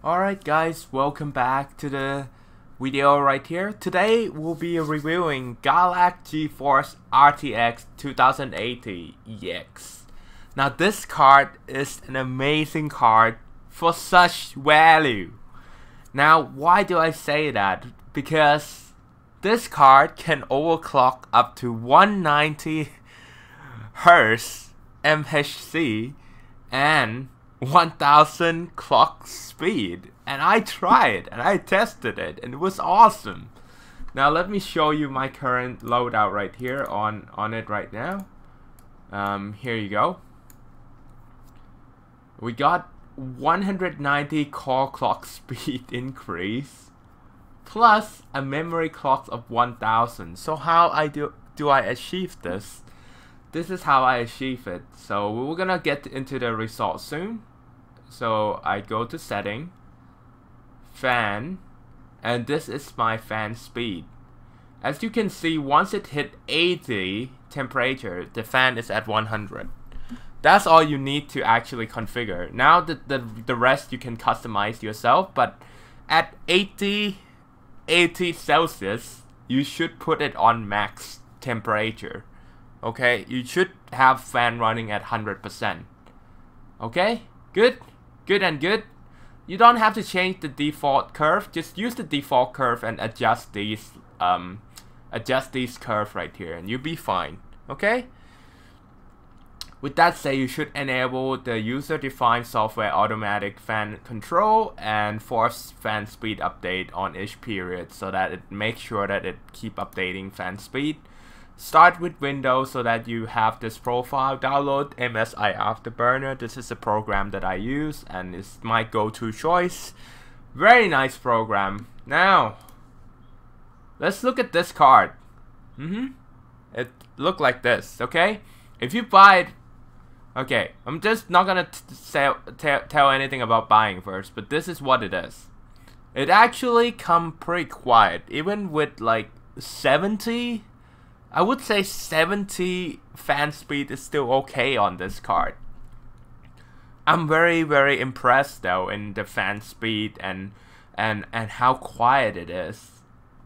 Alright guys, welcome back to the video right here. Today we'll be reviewing GALAX GeForce RTX 2080 EX. Now this card is an amazing card for such value. Now why do I say that? Because this card can overclock up to 190 Hz MHz and 1000 clock speed, and I tried and I tested it and it was awesome. Now let me show you my current loadout right here on it right now. Here you go. We got 190 core clock speed increase plus a memory clock of 1000. So how do I achieve this? This is how I achieve it. So we're gonna get into the results soon. So I go to setting, fan, and this is my fan speed. As you can see, once it hit 80 temperature, the fan is at 100. That's all you need to actually configure. Now the rest you can customize yourself, but at 80 Celsius, you should put it on max temperature. Okay, you should have fan running at 100%. Okay, good and good. You don't have to change the default curve. Just use the default curve and adjust these curve right here, and you'll be fine. Okay. With that said, you should enable the user-defined software automatic fan control and force fan speed update on each period, so that it makes sure that it keep updating fan speed. Start with Windows so that you have this profile. Download MSI Afterburner. This is a program that I use and it's my go-to choice. Very nice program. Now, let's look at this card. It look like this, okay? If you buy it, okay, I'm just not gonna tell anything about buying first, but this is what it is. It actually come pretty quiet, even with like 70. I would say 70 fan speed is still okay on this card. I'm very impressed though in the fan speed and how quiet it is.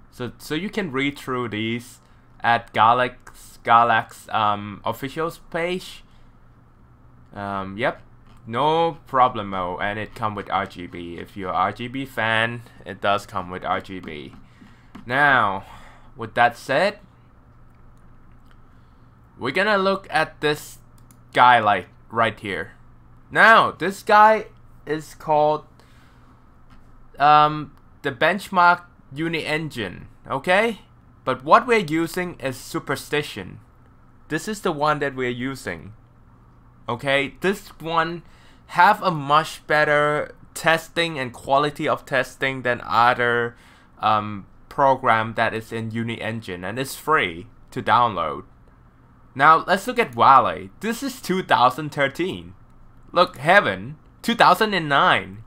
So you can read through these at GALAX official page. Yep, no problemo, and it come with RGB. If you're an RGB fan, it does come with RGB. Now, with that said, we're gonna look at this guy like right here. Now, this guy is called the benchmark unit engine, okay? But what we're using is Superstition. This is the one that we're using. Okay, this one have a much better testing and quality of testing than other program that is in unit engine, and it's free to download. Now let's look at Wally. This is 2013. Look, Heaven, 2009.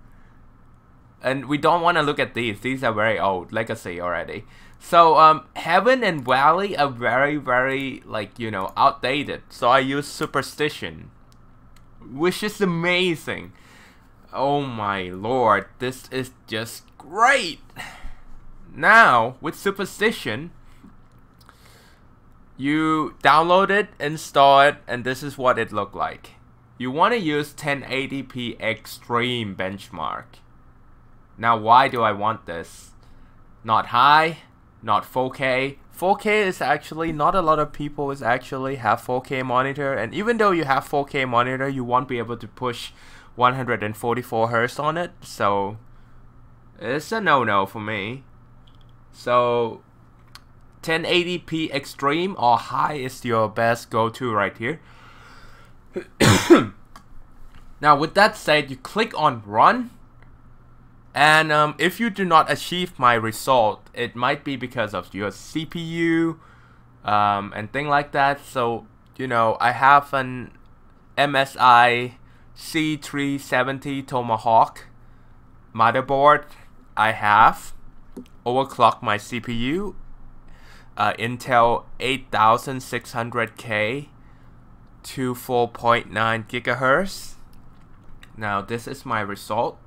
And we don't want to look at these. These are very old, legacy already. So Heaven and Wally are very like, you know, outdated. So I use Superstition, which is amazing. Oh my lord, this is just great. Now with Superstition, you download it, install it, and this is what it look like. You want to use 1080p extreme benchmark. Now why do I want this? Not high, not 4K. 4K is actually, not a lot of people is actually have 4K monitor, and even though you have 4K monitor, you won't be able to push 144 Hz on it, so it's a no-no for me. So 1080p extreme or high is your best go-to right here. Now with that said, you click on run, and if you do not achieve my result, it might be because of your CPU and thing like that. So you know, I have an MSI C370 Tomahawk motherboard. I have overclocked my CPU. Intel 8600K to 4.9 gigahertz. Now this is my result.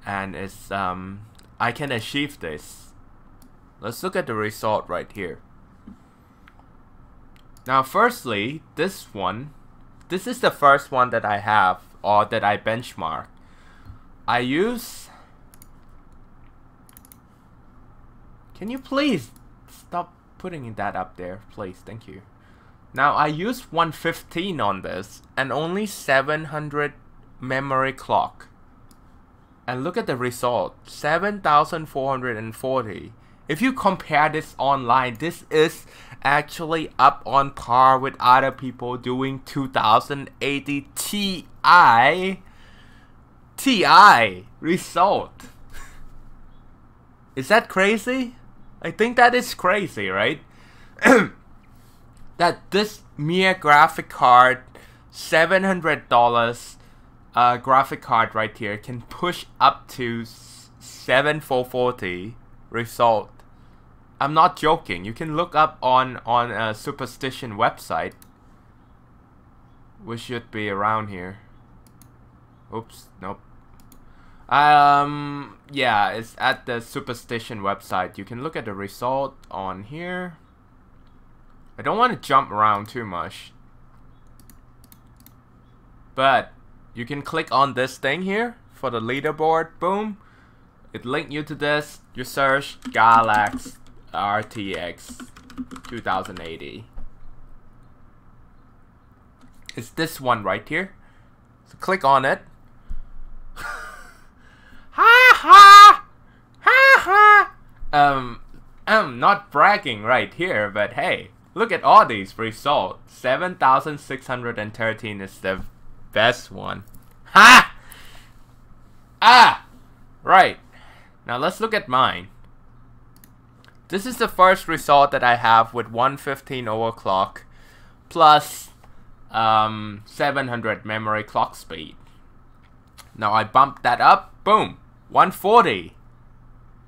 and it's I can achieve this. Let's look at the result right here. Now firstly, this is the first one that I have, or that I benchmark. I use, can you please stop putting that up there, please, thank you. Now I use 115 on this and only 700 memory clock. And look at the result, 7,440. If you compare this online, this is actually up on par with other people doing 2080 Ti result. Is that crazy? I think that is crazy, right? That this mere graphic card, $700 graphic card right here can push up to 7,440 result. I'm not joking. You can look up on a Superstition website, which should be around here. Oops, nope. Yeah, it's at the Superstition website. You can look at the result on here. I don't want to jump around too much, but you can click on this thing here for the leaderboard. Boom, it linked you to this. You search GALAX RTX 2080. It's this one right here. So click on it. Ha ha! Ha ha! I'm not bragging right here, but hey, look at all these results. 7,613 is the best one. Ha! Ah! Right. Now let's look at mine. This is the first result that I have with 115 overclock plus 700 memory clock speed. Now I bumped that up. Boom. 140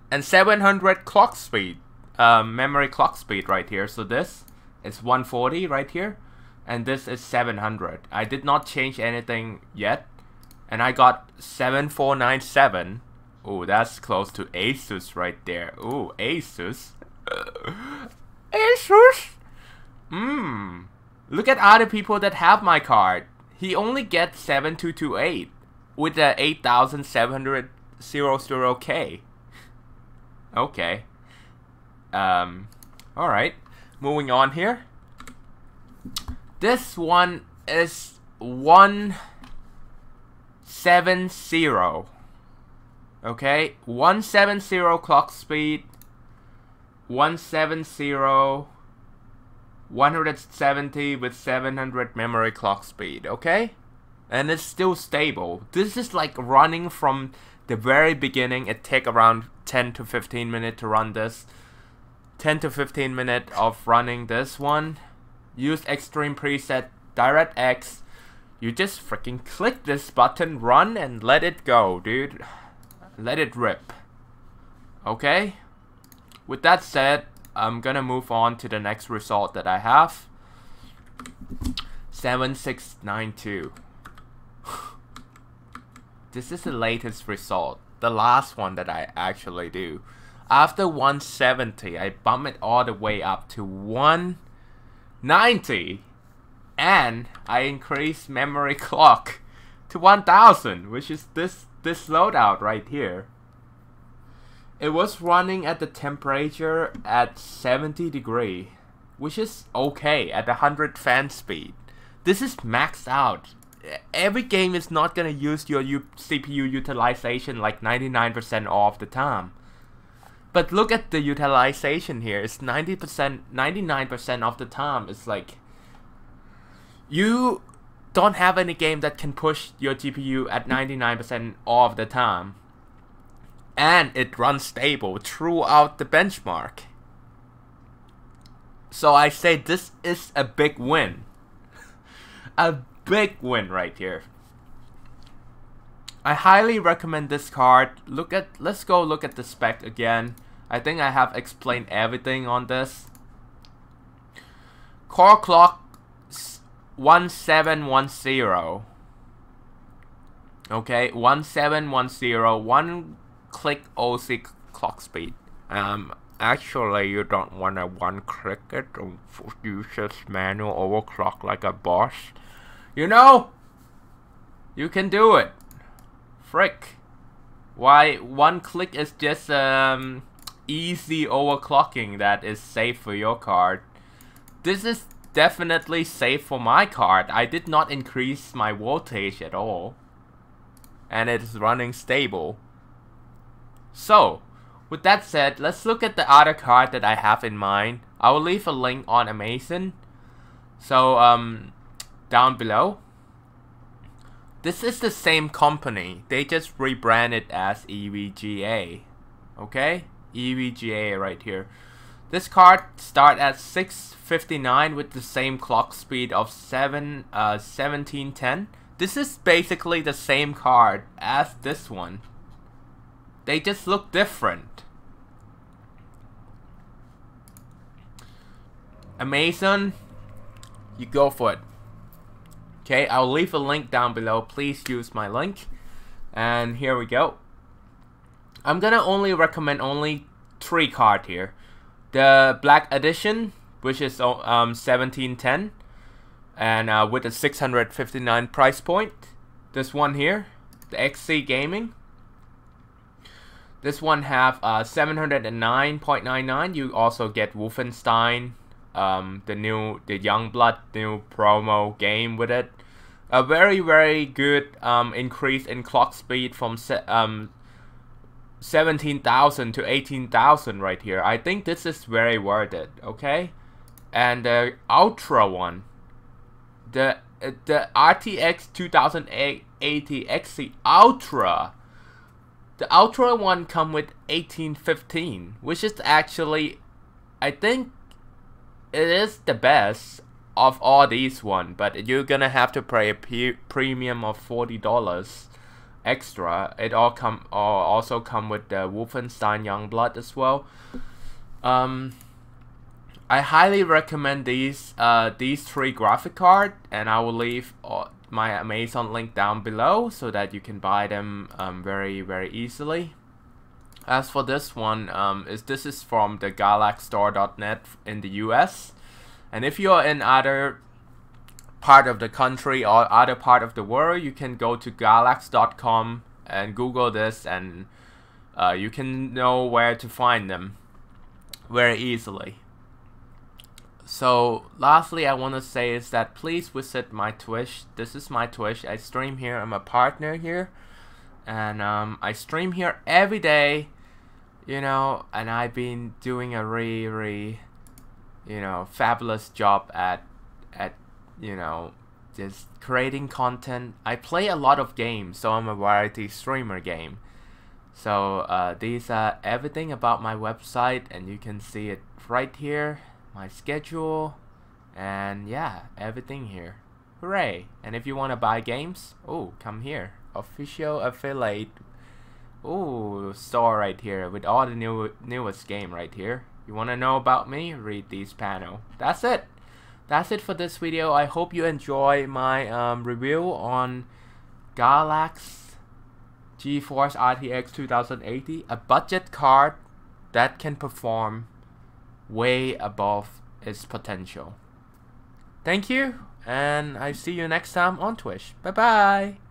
and 700 clock speed, memory clock speed right here. So this is 140 right here, and this is 700. I did not change anything yet, and I got 7497. Oh, that's close to Asus right there. Oh, Asus. Asus. Look at other people that have my card. He only gets 7228 with the 8700K. Okay. Alright. Moving on here. This one is 170. Okay, 170 clock speed, 170, 170 with 700 memory clock speed, okay? And it's still stable. This is like running from the very beginning. It take around 10 to 15 minutes to run this. 10 to 15 minutes of running this one. Use extreme preset DirectX. You just freaking click this button, run, and let it go, dude. Let it rip. Okay? With that said, I'm gonna move on to the next result that I have. 7692. This is the latest result. The last one that I actually do. After 170, I bump it all the way up to 190. And I increase memory clock to 1000, which is this loadout right here. It was running at the temperature at 70 degrees, which is okay at 100 fan speed. This is maxed out. Every game is not gonna use your CPU utilization like 99% of the time. But look at the utilization here. It's 90%, 99% of the time. It's like you don't have any game that can push your GPU at 99% of the time. And it runs stable throughout the benchmark. So I say this is a big win. A big win right here. I highly recommend this card. Let's go look at the spec again. I think I have explained everything on this. Core clock 1710. Okay, 1710, 1 click OC clock speed. Actually, you don't want to 1 click it or use this manual overclock like a boss. You know, you can do it. Frick. Why 1 click is just easy overclocking that is safe for your card. This is definitely safe for my card. I did not increase my voltage at all. And it is running stable. So, with that said, let's look at the other card that I have in mind. I will leave a link on Amazon. So, down below. This is the same company. They just rebranded as EVGA. Okay? EVGA right here. This card starts at 659 with the same clock speed of 1710. This is basically the same card as this one. They just look different. Amazon, you go for it. Okay, I'll leave a link down below. Please use my link. And here we go. I'm gonna only recommend 3 cards here. The Black Edition, which is 1710. And with a 659 price point. This one here, the XC Gaming. This one have 709.99. You also get Wolfenstein, the Youngblood new promo game with it. A very good increase in clock speed from 17,000 to 18,000 right here. I think this is very worth it. Okay, and the Ultra one. The RTX 2080 XC Ultra. The Ultra one come with 1815, which is actually, I think, it is the best of all these one. But you're gonna have to pay a premium of $40 extra. It also come with the Wolfenstein Youngblood as well. I highly recommend these 3 graphic cards, and I will leave my Amazon link down below so that you can buy them very easily. As for this one, this is from the GalaxStore.net in the US, and if you're in other part of the country or other part of the world, you can go to galax.com and Google this, and you can know where to find them very easily. So lastly, I want to say is that please visit my Twitch. This is my Twitch. I stream here. I'm a partner here, and I stream here every day, you know, and I've been doing a really you know, fabulous job at you know, just creating content. I play a lot of games, so I'm a variety streamer game. So these are everything about my website, and you can see it right here. My schedule, and yeah, everything here. Hooray! And if you want to buy games, oh, come here. Official affiliate. Oh, store right here with all the newest game right here. You want to know about me? Read these panel. That's it. That's it for this video. I hope you enjoy my review on GALAX GeForce RTX 2080, a budget card that can perform way above its potential. Thank you, and I see you next time on Twitch. Bye bye.